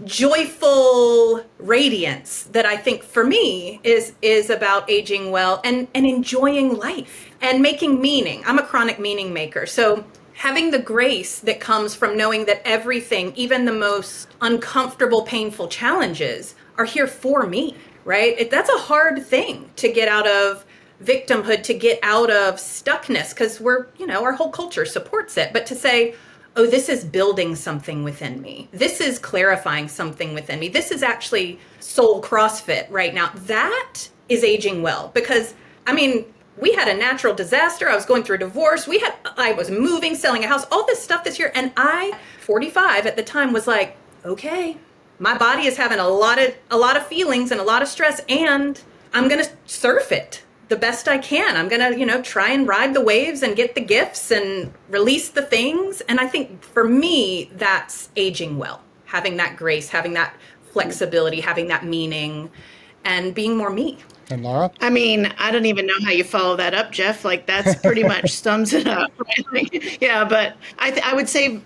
Speaker 2: joyful radiance that I think for me is about aging well and enjoying life and making meaning. I'm a chronic meaning maker. So having the grace that comes from knowing that everything, even the most uncomfortable, painful challenges, are here for me, right? That's a hard thing to get out of victimhood, to get out of stuckness, because our whole culture supports it. But to say, oh, this is building something within me. This is clarifying something within me. This is actually soul CrossFit right now. That is aging well, because, we had a natural disaster. I was going through a divorce. I was moving, selling a house, all this stuff this year. And I, 45 at the time, was like, okay, my body is having a lot of feelings and a lot of stress, and I'm going to surf it the best I can. I'm going to, try and ride the waves and get the gifts and release the things. And I think for me, that's aging well, having that grace, having that flexibility, having that meaning, and being more me.
Speaker 1: And Laura?
Speaker 3: I don't even know how you follow that up, Jeff. That's pretty much sums it up. Right? Yeah, but I would say,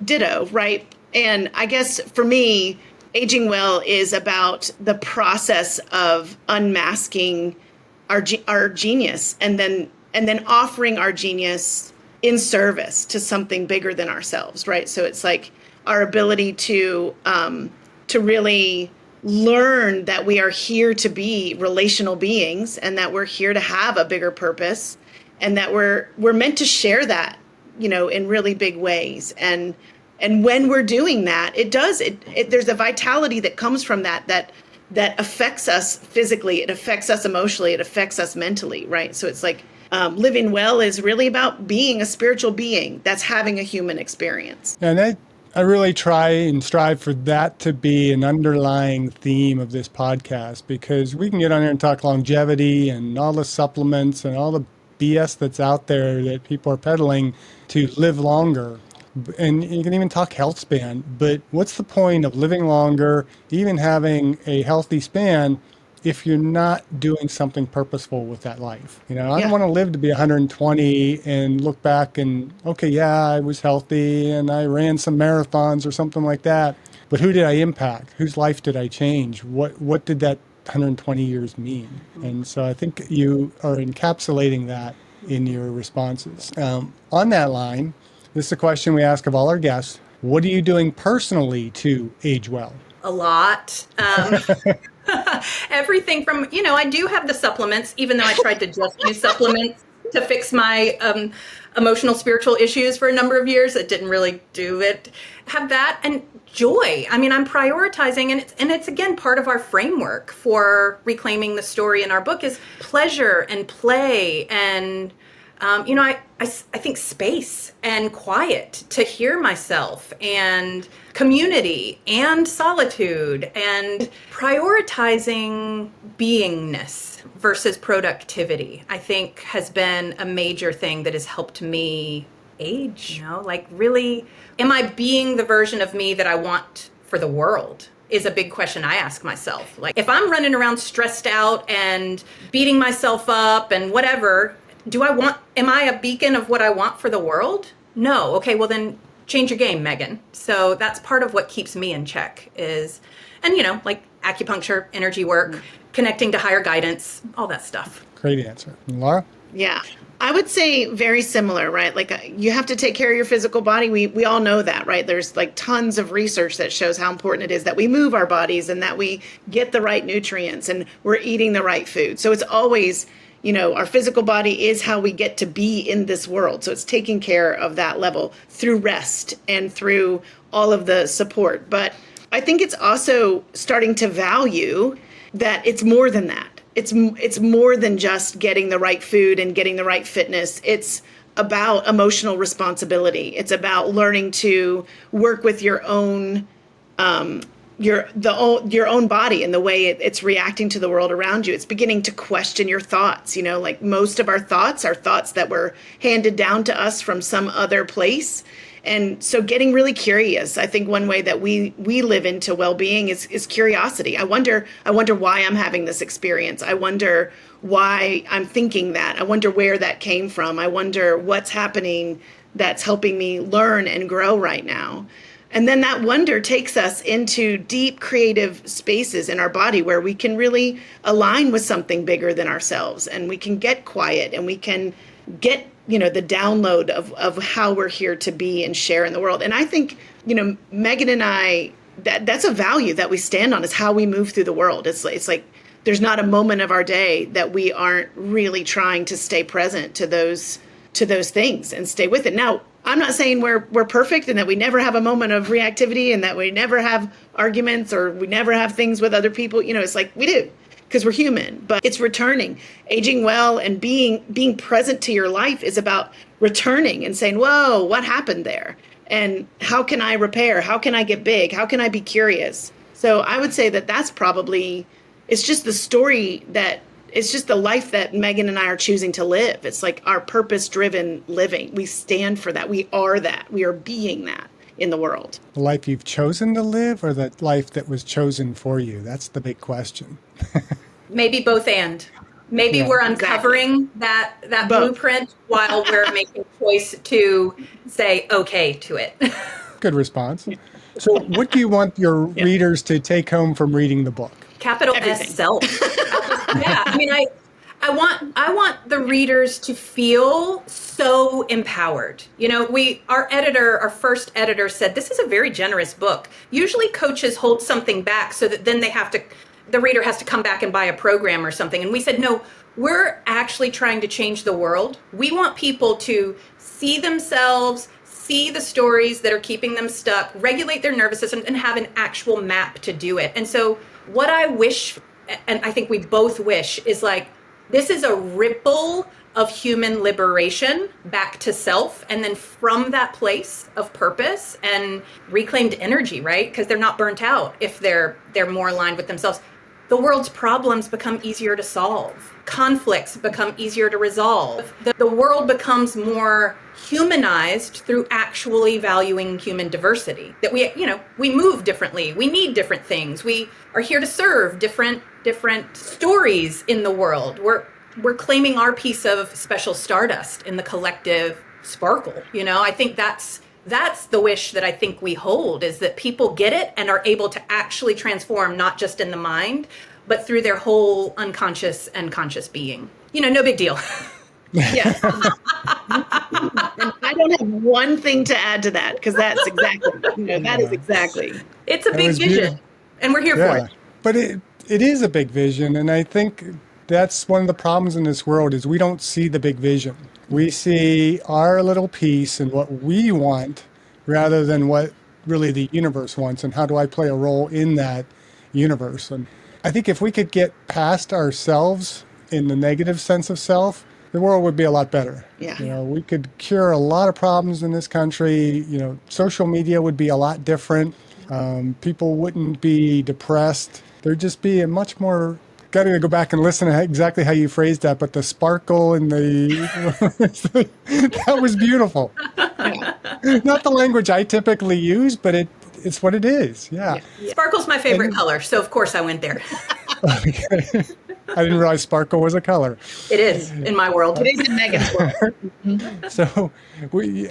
Speaker 3: ditto, right? And I guess for me, aging well is about the process of unmasking our genius and then offering our genius in service to something bigger than ourselves, right? So it's our ability to really learn that we are here to be relational beings and that we're here to have a bigger purpose and that we're meant to share that, in really big ways. And when we're doing that, there's a vitality that comes from that affects us physically, it affects us emotionally, it affects us mentally, right? So it's living well is really about being a spiritual being that's having a human experience.
Speaker 1: And I really try and strive for that to be an underlying theme of this podcast, because we can get on here and talk longevity and all the supplements and all the BS that's out there that people are peddling to live longer. And you can even talk health span, but what's the point of living longer, even having a healthy span, if you're not doing something purposeful with that life? I don't want to live to be 120 and look back and, okay, yeah, I was healthy and I ran some marathons or something like that. But who did I impact? Whose life did I change? What did that 120 years mean? And so I think you are encapsulating that in your responses. On that line, this is a question we ask of all our guests. What are you doing personally to age well?
Speaker 2: A lot. Everything from, I do have the supplements, even though I tried to just use supplements to fix my emotional, spiritual issues for a number of years. It didn't really do it. Have that and joy. I'm prioritizing, and it's again part of our framework for reclaiming the story in our book is pleasure and play and I think space and quiet to hear myself and community and solitude and prioritizing beingness versus productivity, I think has been a major thing that has helped me age. Really, am I being the version of me that I want for the world? Is a big question I ask myself. If I'm running around stressed out and beating myself up and whatever, am I a beacon of what I want for the world? No. Okay, well then change your game, Meghan. So that's part of what keeps me in check acupuncture, energy work, connecting to higher guidance, all that stuff.
Speaker 1: Great answer. And Laura?
Speaker 3: Yeah. I would say very similar, right? You have to take care of your physical body. We all know that, right? There's tons of research that shows how important it is that we move our bodies and that we get the right nutrients and we're eating the right food. So it's always, our physical body is how we get to be in this world. So it's taking care of that level through rest and through all of the support. But I think it's also starting to value that it's more than that. It's more than just getting the right food and getting the right fitness. It's about emotional responsibility. It's about learning to work with your own your own body and the way it's reacting to the world around you. It's beginning to question your thoughts. Most of our thoughts are thoughts that were handed down to us from some other place. And so getting really curious, I think one way that we live into well-being is curiosity. I wonder why I'm having this experience. I wonder why I'm thinking that. I wonder where that came from. I wonder what's happening that's helping me learn and grow right now. And then that wonder takes us into deep creative spaces in our body where we can really align with something bigger than ourselves, and we can get quiet, and we can get, the download of how we're here to be and share in the world. And I think, Meghan and I, that's a value that we stand on, is how we move through the world. It's like there's not a moment of our day that we aren't really trying to stay present to those things and stay with it. Now, I'm not saying we're perfect and that we never have a moment of reactivity and that we never have arguments or we never have things with other people. It's like we do, because we're human. But it's returning. Aging well and being present to your life is about returning and saying, whoa, what happened there? And how can I repair? How can I get big? How can I be curious? So I would say that that's probably, it's just the story that, it's just the life that Meghan and I are choosing to live. It's like our purpose-driven living. We stand for that. We are that. We are being that in the world.
Speaker 1: The life you've chosen to live, or the life that was chosen for you? That's the big question.
Speaker 2: Maybe both and. Maybe we're uncovering that blueprint while we're making a choice to say okay to it.
Speaker 1: Good response. So what do you want your readers to take home from reading the book?
Speaker 2: Capital
Speaker 3: Everything.
Speaker 2: S, self. Yeah, I mean, I want the readers to feel so empowered. Our first editor said, this is a very generous book. Usually coaches hold something back so that then the reader has to come back and buy a program or something. And we said, no, we're actually trying to change the world. We want people to see themselves, see the stories that are keeping them stuck, regulate their nervous system, and have an actual map to do it. And so what I wish, and I think we both wish, is like, this is a ripple of human liberation back to self. And then from that place of purpose and reclaimed energy, right? Because they're not burnt out if they're more aligned with themselves. The world's problems become easier to solve. Conflicts become easier to resolve. The world becomes more humanized through actually valuing human diversity. That we move differently. We need different things. We are here to serve different stories in the world. We're claiming our piece of special stardust in the collective sparkle. I think that's the wish that I think we hold, is that people get it and are able to actually transform, not just in the mind, but through their whole unconscious and conscious being. No big deal.
Speaker 3: Yeah. And I don't have one thing to add to that, because that's exactly, that is exactly.
Speaker 2: It's a big vision, and we're here for it.
Speaker 1: But it is a big vision, and I think that's one of the problems in this world, is we don't see the big vision. We see our little piece and what we want rather than what really the universe wants, and how do I play a role in that universe. And I think if we could get past ourselves in the negative sense of self, the world would be a lot better.
Speaker 3: Yeah.
Speaker 1: We could cure a lot of problems in this country. Social media would be a lot different. People wouldn't be depressed. There'd just be a much more, got to go back and listen to exactly how you phrased that, but the sparkle and that was beautiful. Not the language I typically use, but it's what it is. Yeah.
Speaker 2: Sparkle's my favorite color, so of course I went there.
Speaker 1: Okay. I didn't realize sparkle was a color.
Speaker 2: It is in my world.
Speaker 3: It is in Meghan's world.
Speaker 1: So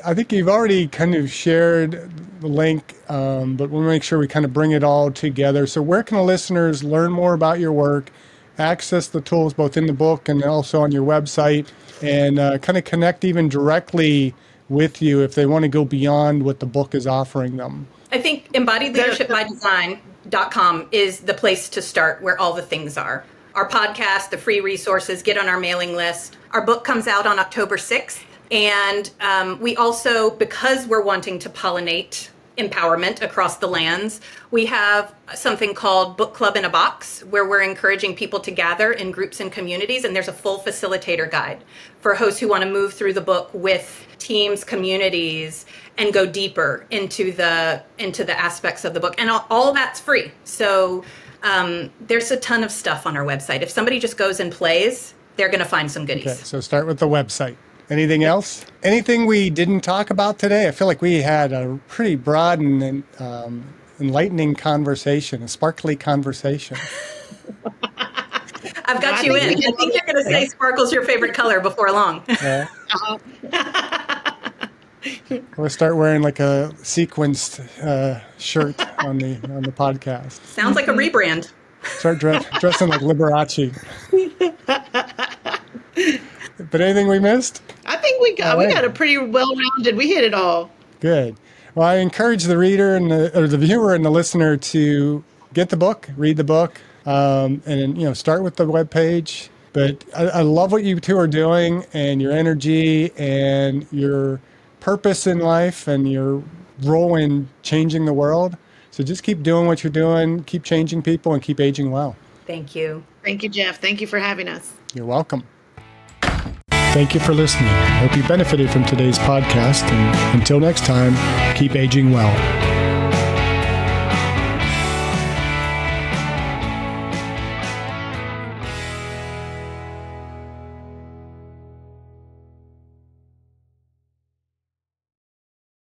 Speaker 1: I think you've already kind of shared the link, but we'll make sure we kind of bring it all together. So where can the listeners learn more about your work, access the tools both in the book and also on your website, and kind of connect even directly with you if they want to go beyond what the book is offering them?
Speaker 2: I think embodiedleadershipbydesign.com is the place to start, where all the things are. Our podcast, the free resources, get on our mailing list. Our book comes out on October 6th. And we also, because we're wanting to pollinate empowerment across the lands, we have something called Book Club in a Box, where we're encouraging people to gather in groups and communities. And there's a full facilitator guide for hosts who want to move through the book with teams, communities, and go deeper into the aspects of the book. And all that's free. So there's a ton of stuff on our website. If somebody just goes and plays, they're going to find some goodies.
Speaker 1: Okay, so start with the website. Anything else? Anything we didn't talk about today? I feel like we had a pretty broad and enlightening conversation, a sparkly conversation.
Speaker 2: I've got you in. I think you're going to say sparkle's your favorite color before long.
Speaker 1: Yeah. We'll start wearing like a sequenced shirt on the podcast.
Speaker 2: Sounds like a rebrand.
Speaker 1: Start dressing like Liberace. But anything we missed?
Speaker 3: I think we got a pretty well-rounded. We hit it all.
Speaker 1: Good. Well, I encourage the reader or the viewer and the listener to get the book, read the book, and start with the webpage. But I love what you two are doing, and your energy and your purpose in life and your role in changing the world. So just keep doing what you're doing, keep changing people, and keep aging well.
Speaker 2: Thank you.
Speaker 3: Thank you, Jeff. Thank you for having us.
Speaker 1: You're welcome. Thank you for listening. I hope you benefited from today's podcast. And until next time, keep aging well.